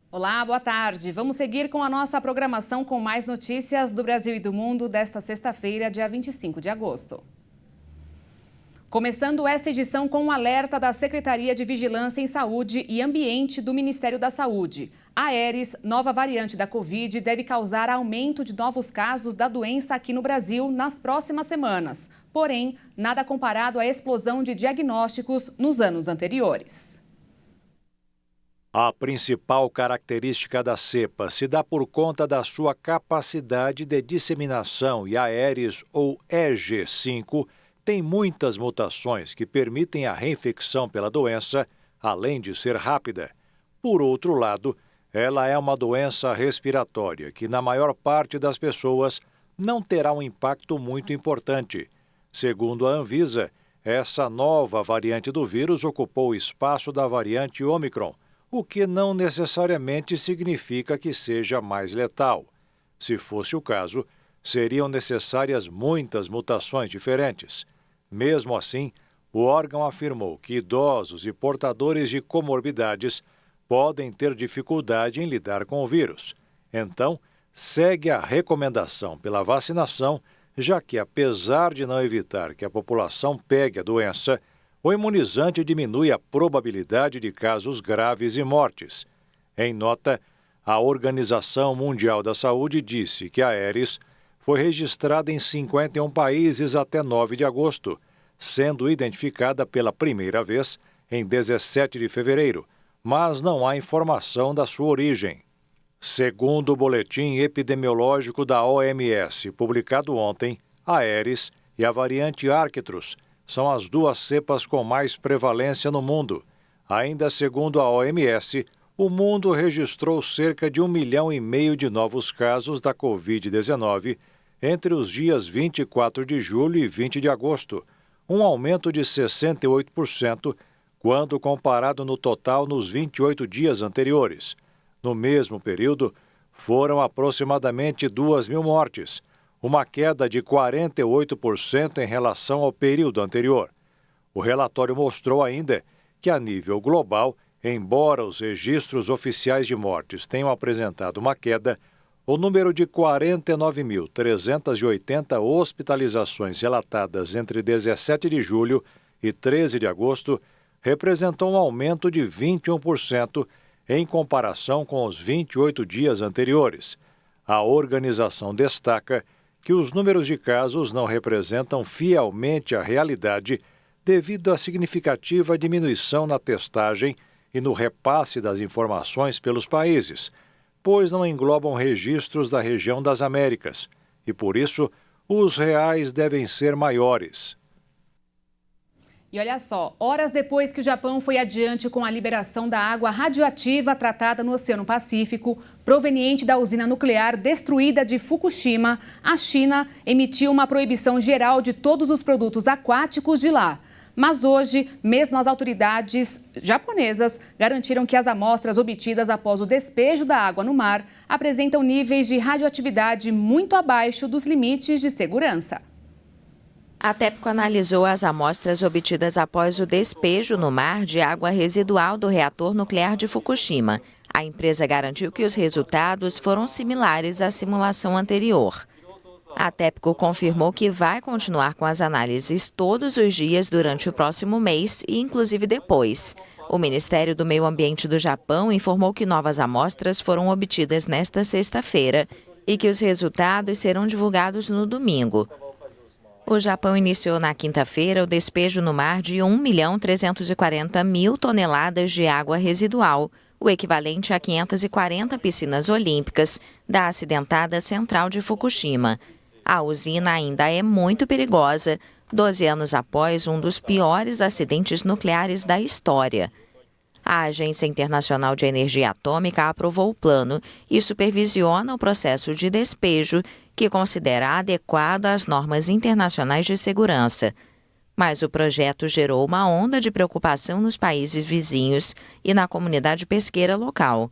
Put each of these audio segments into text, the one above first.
Olá, boa tarde. Vamos seguir com a nossa programação com mais notícias do Brasil e do mundo desta sexta-feira, dia 25 de agosto. Começando esta edição com um alerta da Secretaria de Vigilância em Saúde e Ambiente do Ministério da Saúde. A Aedes, nova variante da Covid, deve causar aumento de novos casos da doença aqui no Brasil nas próximas semanas. Porém, nada comparado à explosão de diagnósticos nos anos anteriores. A principal característica da cepa se dá por conta da sua capacidade de disseminação e a Aedes ou EG5 tem muitas mutações que permitem a reinfecção pela doença, além de ser rápida. Por outro lado, ela é uma doença respiratória que, na maior parte das pessoas, não terá um impacto muito importante. Segundo a Anvisa, essa nova variante do vírus ocupou o espaço da variante Ômicron, o que não necessariamente significa que seja mais letal. Se fosse o caso, seriam necessárias muitas mutações diferentes. Mesmo assim, o órgão afirmou que idosos e portadores de comorbidades podem ter dificuldade em lidar com o vírus. Então, segue a recomendação pela vacinação, já que, apesar de não evitar que a população pegue a doença, o imunizante diminui a probabilidade de casos graves e mortes. Em nota, a Organização Mundial da Saúde disse que a Aedes foi registrada em 51 países até 9 de agosto, sendo identificada pela primeira vez em 17 de fevereiro, mas não há informação da sua origem. Segundo o boletim epidemiológico da OMS, publicado ontem, a Aedes e a variante Arcturus são as duas cepas com mais prevalência no mundo. Ainda segundo a OMS, o mundo registrou cerca de 1,5 milhão de novos casos da Covid-19 entre os dias 24 de julho e 20 de agosto, um aumento de 68% quando comparado no total nos 28 dias anteriores. No mesmo período, foram aproximadamente 2.000 mortes, uma queda de 48% em relação ao período anterior. O relatório mostrou ainda que, a nível global, embora os registros oficiais de mortes tenham apresentado uma queda, o número de 49.380 hospitalizações relatadas entre 17 de julho e 13 de agosto representou um aumento de 21% em comparação com os 28 dias anteriores. A organização destaca que os números de casos não representam fielmente a realidade devido à significativa diminuição na testagem e no repasse das informações pelos países, pois não englobam registros da região das Américas, e por isso os reais devem ser maiores. E olha só, horas depois que o Japão foi adiante com a liberação da água radioativa tratada no Oceano Pacífico, proveniente da usina nuclear destruída de Fukushima, a China emitiu uma proibição geral de todos os produtos aquáticos de lá. Mas hoje, mesmo as autoridades japonesas garantiram que as amostras obtidas após o despejo da água no mar apresentam níveis de radioatividade muito abaixo dos limites de segurança. A TEPCO analisou as amostras obtidas após o despejo no mar de água residual do reator nuclear de Fukushima. A empresa garantiu que os resultados foram similares à simulação anterior. A TEPCO confirmou que vai continuar com as análises todos os dias durante o próximo mês e inclusive depois. O Ministério do Meio Ambiente do Japão informou que novas amostras foram obtidas nesta sexta-feira e que os resultados serão divulgados no domingo. O Japão iniciou na quinta-feira o despejo no mar de 1.340.000 toneladas de água residual, o equivalente a 540 piscinas olímpicas da acidentada central de Fukushima. A usina ainda é muito perigosa, 12 anos após um dos piores acidentes nucleares da história. A Agência Internacional de Energia Atômica aprovou o plano e supervisiona o processo de despejo, que considera adequado às normas internacionais de segurança. Mas o projeto gerou uma onda de preocupação nos países vizinhos e na comunidade pesqueira local.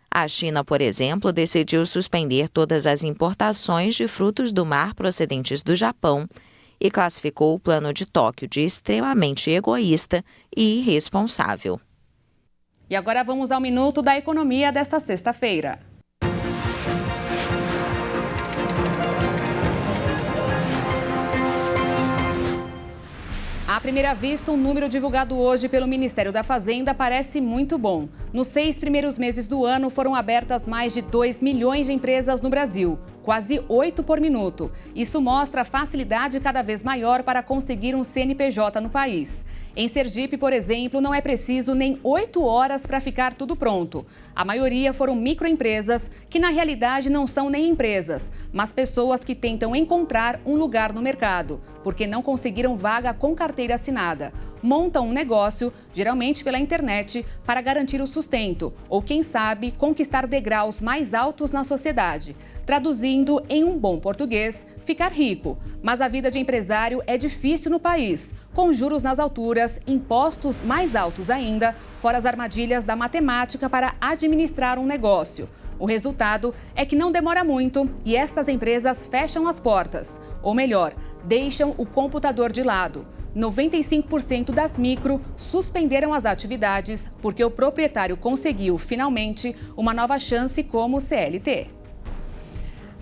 A China, por exemplo, decidiu suspender todas as importações de frutos do mar procedentes do Japão e classificou o plano de Tóquio de extremamente egoísta e irresponsável. E agora vamos ao Minuto da Economia desta sexta-feira. À primeira vista, o número divulgado hoje pelo Ministério da Fazenda parece muito bom. Nos 6 primeiros meses do ano, foram abertas mais de 2 milhões de empresas no Brasil, quase 8 por minuto. Isso mostra a facilidade cada vez maior para conseguir um CNPJ no país. Em Sergipe, por exemplo, não é preciso nem 8 horas para ficar tudo pronto. A maioria foram microempresas, que na realidade não são nem empresas, mas pessoas que tentam encontrar um lugar no mercado, porque não conseguiram vaga com carteira assinada. Montam um negócio, geralmente pela internet, para garantir o sustento, ou quem sabe, conquistar degraus mais altos na sociedade. Traduzindo em um bom português, ficar rico. Mas a vida de empresário é difícil no país, com juros nas alturas, impostos mais altos ainda, fora as armadilhas da matemática para administrar um negócio. O resultado é que não demora muito e estas empresas fecham as portas. Ou melhor, deixam o computador de lado. 95% das micro suspenderam as atividades porque o proprietário conseguiu, finalmente, uma nova chance como CLT.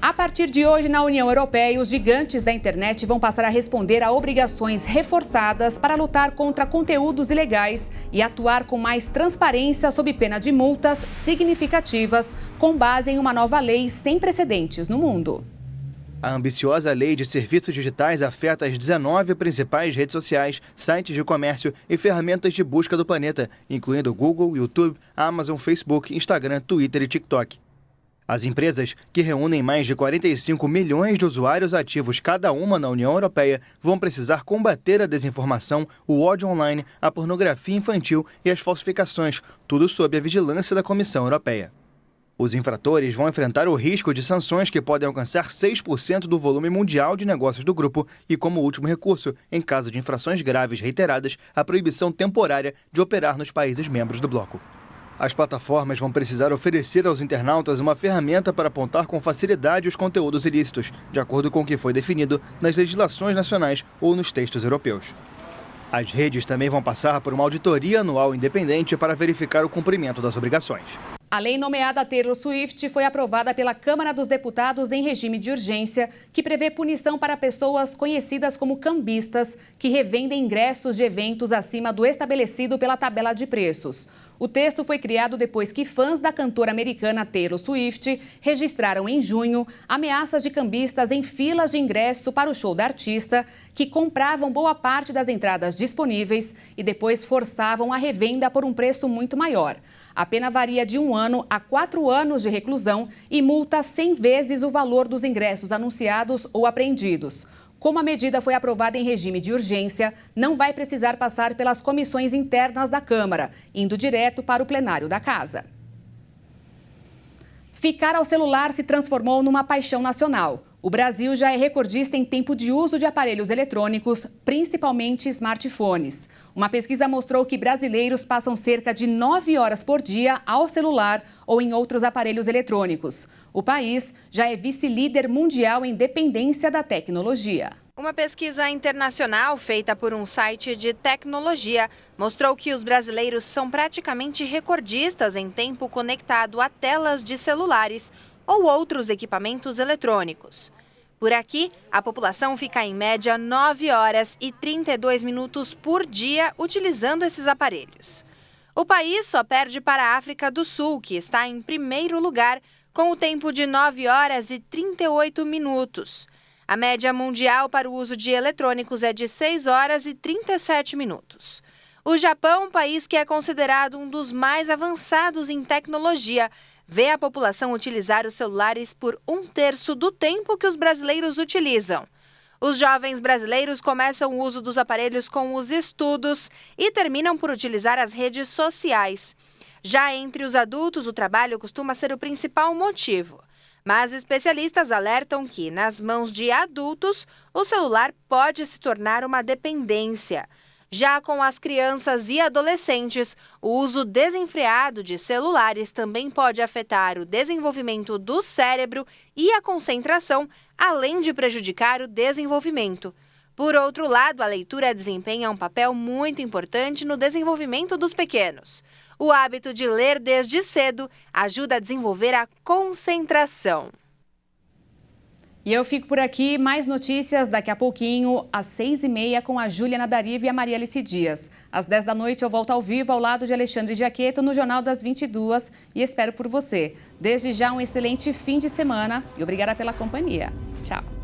A partir de hoje, na União Europeia, os gigantes da internet vão passar a responder a obrigações reforçadas para lutar contra conteúdos ilegais e atuar com mais transparência sob pena de multas significativas, com base em uma nova lei sem precedentes no mundo. A ambiciosa lei de serviços digitais afeta as 19 principais redes sociais, sites de comércio e ferramentas de busca do planeta, incluindo Google, YouTube, Amazon, Facebook, Instagram, Twitter e TikTok. As empresas, que reúnem mais de 45 milhões de usuários ativos cada uma na União Europeia, vão precisar combater a desinformação, o ódio online, a pornografia infantil e as falsificações, tudo sob a vigilância da Comissão Europeia. Os infratores vão enfrentar o risco de sanções que podem alcançar 6% do volume mundial de negócios do grupo e, como último recurso, em caso de infrações graves reiteradas, a proibição temporária de operar nos países membros do bloco. As plataformas vão precisar oferecer aos internautas uma ferramenta para apontar com facilidade os conteúdos ilícitos, de acordo com o que foi definido nas legislações nacionais ou nos textos europeus. As redes também vão passar por uma auditoria anual independente para verificar o cumprimento das obrigações. A lei nomeada Taylor Swift foi aprovada pela Câmara dos Deputados em regime de urgência, que prevê punição para pessoas conhecidas como cambistas que revendem ingressos de eventos acima do estabelecido pela tabela de preços. O texto foi criado depois que fãs da cantora americana Taylor Swift registraram em junho ameaças de cambistas em filas de ingresso para o show da artista, que compravam boa parte das entradas disponíveis e depois forçavam a revenda por um preço muito maior. A pena varia de 1 ano a 4 anos de reclusão e multa 100 vezes o valor dos ingressos anunciados ou apreendidos. Como a medida foi aprovada em regime de urgência, não vai precisar passar pelas comissões internas da Câmara, indo direto para o plenário da Casa. Ficar ao celular se transformou numa paixão nacional. O Brasil já é recordista em tempo de uso de aparelhos eletrônicos, principalmente smartphones. Uma pesquisa mostrou que brasileiros passam cerca de 9 horas por dia ao celular ou em outros aparelhos eletrônicos. O país já é vice-líder mundial em dependência da tecnologia. Uma pesquisa internacional feita por um site de tecnologia mostrou que os brasileiros são praticamente recordistas em tempo conectado a telas de celulares ou outros equipamentos eletrônicos. Por aqui, a população fica em média 9 horas e 32 minutos por dia utilizando esses aparelhos. O país só perde para a África do Sul, que está em primeiro lugar, com o tempo de 9 horas e 38 minutos. A média mundial para o uso de eletrônicos é de 6 horas e 37 minutos. O Japão, país que é considerado um dos mais avançados em tecnologia, vê a população utilizar os celulares por 1/3 do tempo que os brasileiros utilizam. Os jovens brasileiros começam o uso dos aparelhos com os estudos e terminam por utilizar as redes sociais. Já entre os adultos, o trabalho costuma ser o principal motivo. Mas especialistas alertam que, nas mãos de adultos, o celular pode se tornar uma dependência. Já com as crianças e adolescentes, o uso desenfreado de celulares também pode afetar o desenvolvimento do cérebro e a concentração, além de prejudicar o desenvolvimento. Por outro lado, a leitura desempenha um papel muito importante no desenvolvimento dos pequenos. O hábito de ler desde cedo ajuda a desenvolver a concentração. E eu fico por aqui, mais notícias daqui a pouquinho, às 6h30, com a Júlia Dariva e a Maria Alice Dias. Às 10 da noite eu volto ao vivo ao lado de Alexandre Giaqueto no Jornal das 22 e espero por você. Desde já um excelente fim de semana e obrigada pela companhia. Tchau.